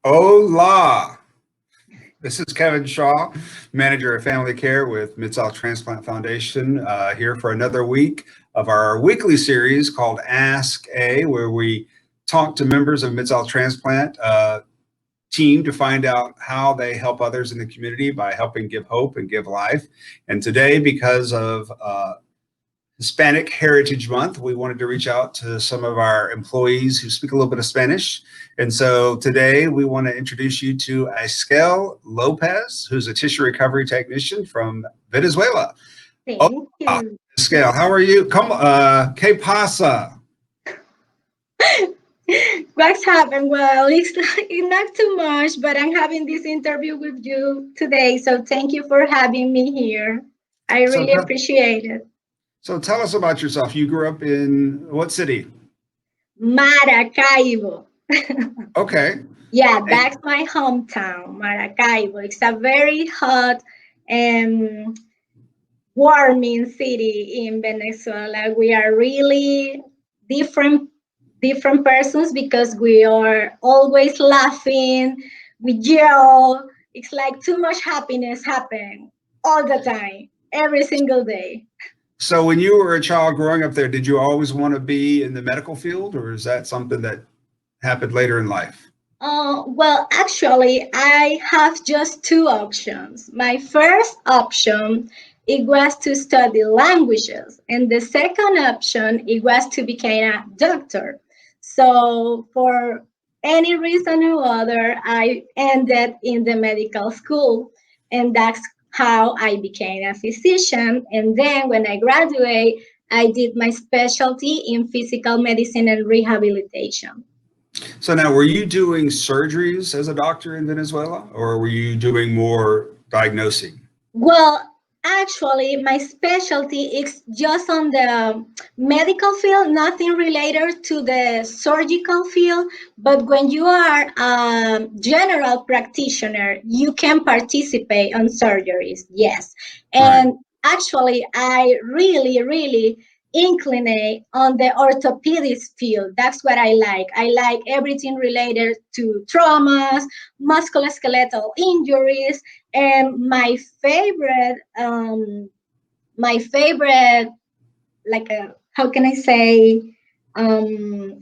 Hola. This is Kevin Shaw, Manager of Family Care with MidSouth Transplant Foundation, here for another week of our weekly series called Ask A, where we talk to members of MidSouth Transplant team to find out how they help others in the community by helping give hope and give life. And today, because of Hispanic Heritage Month, we wanted to reach out to some of our employees who speak a little bit of Spanish. And so today we want to introduce you to Iskel Lopez, who's a tissue recovery technician from Venezuela. Thank you. Iskel, how are you? ¿Qué pasa? What's happened? Well, it's not too much, but I'm having this interview with you today. So thank you for having me here. I really appreciate it. So tell us about yourself. You grew up in what city? Maracaibo. Okay. Yeah, that's my hometown, Maracaibo. It's a very hot and warming city in Venezuela. We are really different persons because we are always laughing, we yell. It's like too much happiness happen all the time, every single day. So when you were a child growing up there, did you always want to be in the medical field, or is that something that happened later in life? Well, actually, I have just two options. My first option, it was to study languages, and the second option, it was to become a doctor. So for any reason or other, I ended in the medical school, and that's how I became a physician. And then when I graduated, I did my specialty in physical medicine and rehabilitation. So now, were you doing surgeries as a doctor in Venezuela, or were you doing more diagnosing? Well, actually, my specialty is just on the medical field, nothing related to the surgical field. But when you are a general practitioner, you can participate on surgeries, yes. Right. And actually, I really incline on the orthopedics field. That's what I like. I like everything related to traumas, musculoskeletal injuries, and my favorite, like how can I say, um,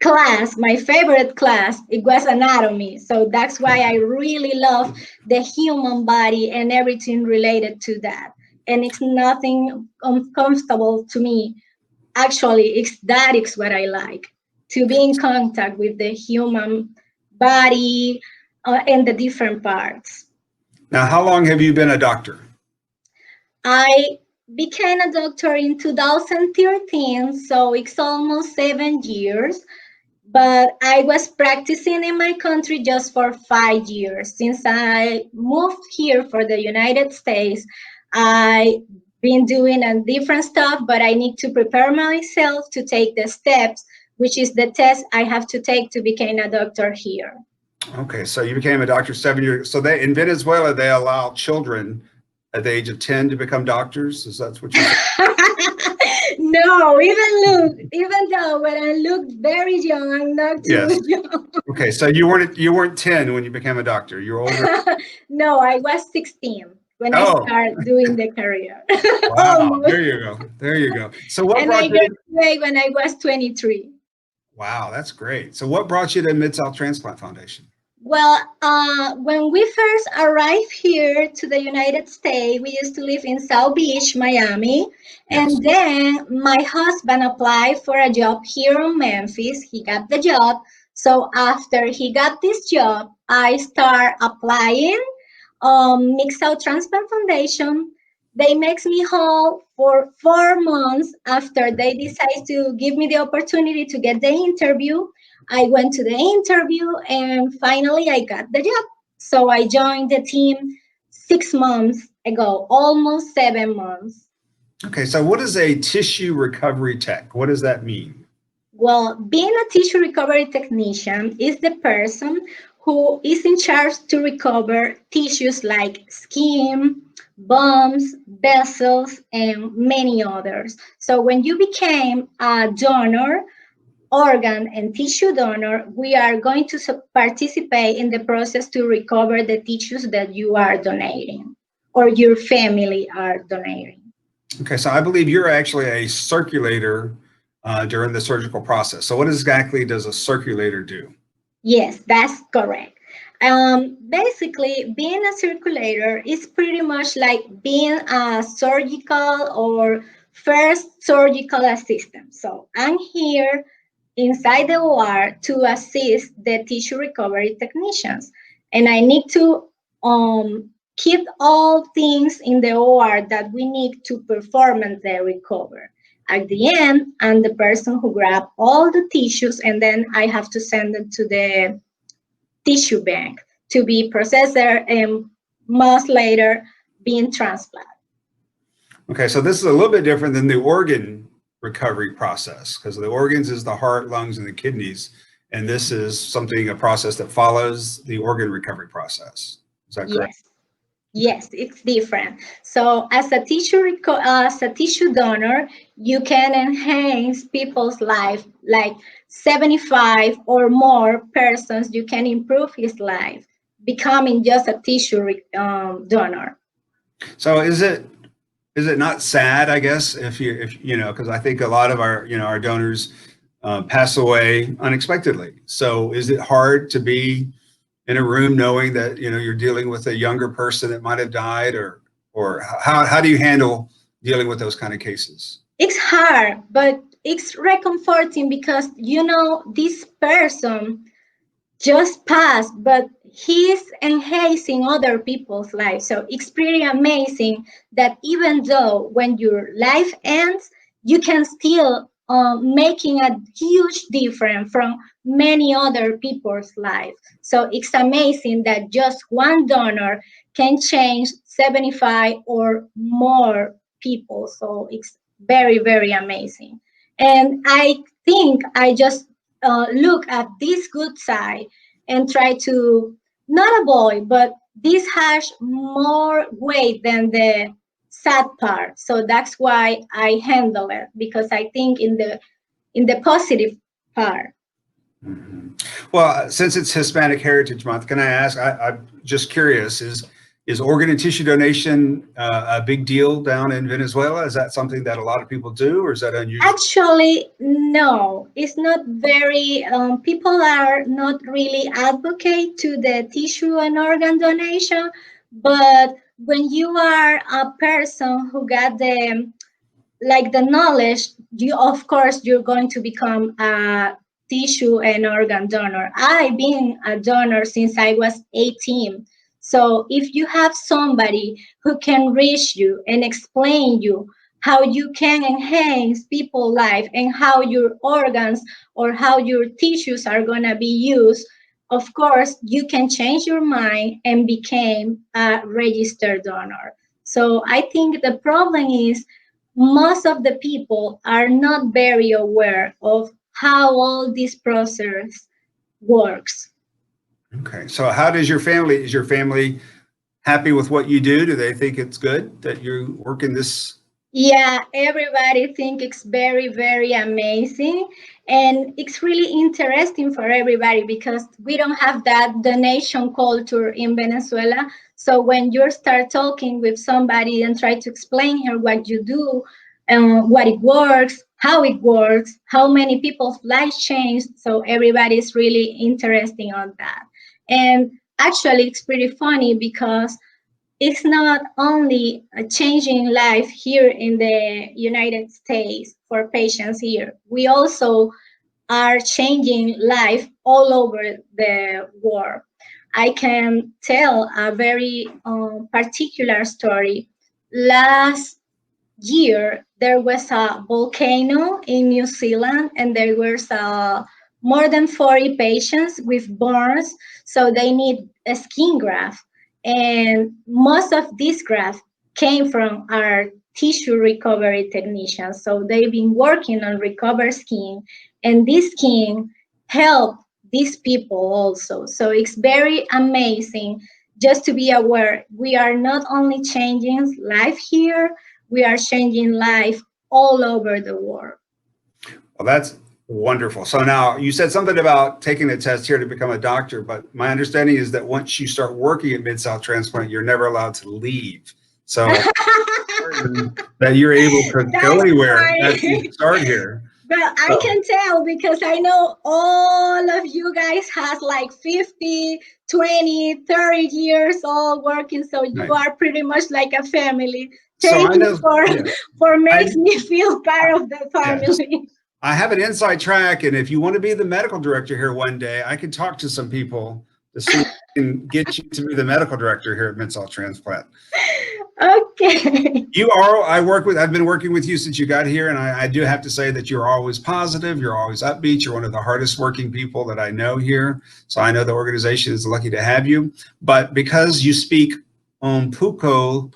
class, my favorite class, it was anatomy. So that's why I really love the human body and everything related to that. And it's nothing uncomfortable to me. Actually, that is what I like, to be in contact with the human body and the different parts. Now, how long have you been a doctor? I became a doctor in 2013, so it's almost 7 years. But I was practicing in my country just for 5 years. Since I moved here for the United States, I've been doing a different stuff, but I need to prepare myself to take the steps, which is the test I have to take to become a doctor here. Okay, so you became a doctor 7 years. So they in Venezuela they allow children at the age of 10 to become doctors. Is that what you said? No, even though when I look very young, I'm not too Yes. young. Okay, so you weren't 10 when you became a doctor. You're older. No, I was 16 when I Oh, started doing the career. wow. Almost. There you go. There you go. So what And I brought you to, graduated when I was 23. wow, that's great. So what brought you to Mid-South Transplant Foundation? Well, when we first arrived here to the United States, we used to live in South Beach, Miami. Yes. And then my husband applied for a job here in Memphis. He got the job. So after he got this job, I start applying MidSouth Transplant Foundation. They makes me whole for 4 months after they decide to give me the opportunity to get the interview. I went to the interview and finally I got the job. So I joined the team 6 months ago, almost 7 months. Okay, so what is a tissue recovery tech? What does that mean? Well, being a tissue recovery technician is the person who is in charge to recover tissues like skin, bones, vessels, and many others. So when you became a donor, organ and tissue donor, we are going to participate in the process to recover the tissues that you are donating or your family are donating. Okay, so I believe you're actually a circulator during the surgical process. So what exactly does a circulator do? Yes, that's correct. Basically, being a circulator is pretty much like being a surgical or first surgical assistant. So I'm here inside the OR to assist the tissue recovery technicians, and I need to keep all things in the OR that we need to perform and the recover. At the end, I'm the person who grab all the tissues and then I have to send them to the tissue bank to be processed and months later being transplanted. Okay, so this is a little bit different than the organ recovery process because the organs is the heart, lungs, and the kidneys. And this is something, a process that follows the organ recovery process. Is that correct? Yes. Yes, it's different. So as a tissue donor, you can enhance people's life, like 75 or more persons, you can improve his life, becoming just a tissue donor. So is it not sad, I guess, if you know, because I think a lot of our, you know, our donors pass away unexpectedly. So is it hard to be in a room knowing that, you know, you're dealing with a younger person that might have died, or how do you handle dealing with those kind of cases? It's hard, but it's recomforting because you know this person just passed, but he's enhancing other people's lives. So it's pretty amazing that even though when your life ends, you can still making a huge difference from many other people's lives. So it's amazing that just one donor can change 75 or more people. So it's very, very amazing. And I think I just look at this good side and try to not avoid, but this has more weight than the sad part. So that's why I handle it because I think in the positive part. Mhm. Well, since it's Hispanic Heritage Month, can I ask? I'm just curious: is organ and tissue donation a big deal down in Venezuela? Is that something that a lot of people do, or is that unusual? Actually, no, it's not very, people are not really advocate to the tissue and organ donation, but when you are a person who got the like the knowledge, you of course you're going to become a tissue and organ donor. I've been a donor since I was 18. So if you have somebody who can reach you and explain you how you can enhance people's life and how your organs or how your tissues are going to be used, of course you can change your mind and become a registered donor. So I think the problem is most of the people are not very aware of how all this process works. Okay, so how does your family? Is your family happy with what you do? Do they think it's good that you work in this? Yeah, everybody think it's very, very amazing. And it's really interesting for everybody because we don't have that donation culture in Venezuela. So when you start talking with somebody and try to explain her what you do, what it works, how many people's lives changed. So everybody's really interesting on that. And actually, it's pretty funny because it's not only changing life here in the United States for patients here, we also are changing life all over the world. I can tell a very particular story. Last year, there was a volcano in New Zealand, and there was more than 40 patients with burns, so they need a skin graft. And most of these grafts came from our tissue recovery technicians. So they've been working on recover skin, and this skin help these people also. So it's very amazing just to be aware. We are not only changing life here, we are changing life all over the world. Well, Wonderful. So now you said something about taking a test here to become a doctor, but my understanding is that once you start working at MidSouth Transplant, you're never allowed to leave. So that you're able to go That's anywhere after you funny. start here. Well, I So, can tell because I know all of you guys has like 50, 20, 30 years old working, so you right. are pretty much like a family. So Thank I you know, yes, for I, makes me feel part of the yes. family. I have an inside track, and if you want to be the medical director here one day, I can talk to some people to see if I can get you to be the medical director here at MidSouth Transplant. Okay. I've been working with you since you got here, and I do have to say that you're always positive, you're always upbeat, you're one of the hardest working people that I know here. So I know the organization is lucky to have you. But because you speak poco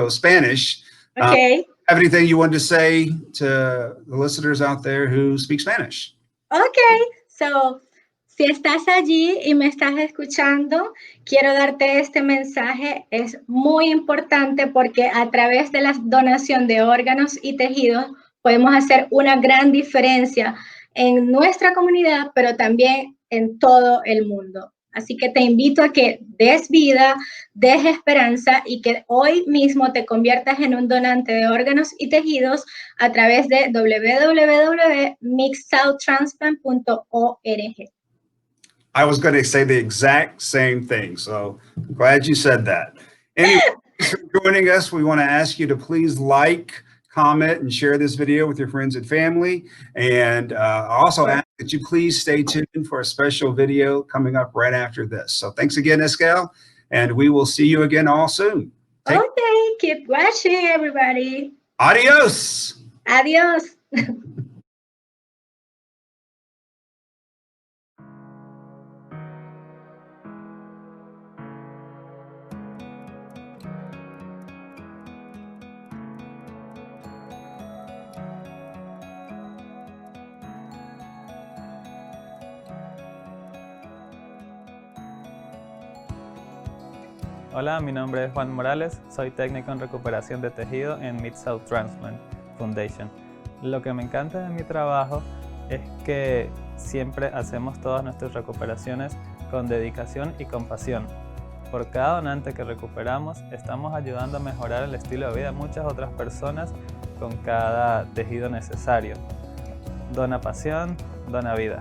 Spanish, Okay. have anything you wanted to say to the listeners out there who speak Spanish? Okay. So, si estás allí y me estás escuchando, quiero darte este mensaje. Es muy importante porque a través de la donación de órganos y tejidos podemos hacer una gran diferencia en nuestra comunidad, pero también en todo el mundo. Así que te invito a que des vida, des esperanza y que hoy mismo te conviertas en un donante de órganos y tejidos a través de www.MidSouthTransplant.org. I was going to say the exact same thing, so I'm glad you said that. Anyway, thanks for joining us. We want to ask you to please like, comment, and share this video with your friends and family. And also ask that you please stay tuned for a special video coming up right after this. So thanks again, Escal, and we will see you again all soon. Okay, keep watching, everybody. Adios. Adios. Hola, mi nombre es Juan Morales, soy técnico en recuperación de tejido en MidSouth Transplant Foundation. Lo que me encanta de mi trabajo es que siempre hacemos todas nuestras recuperaciones con dedicación y compasión. Por cada donante que recuperamos, estamos ayudando a mejorar el estilo de vida de muchas otras personas con cada tejido necesario. Dona pasión, dona vida.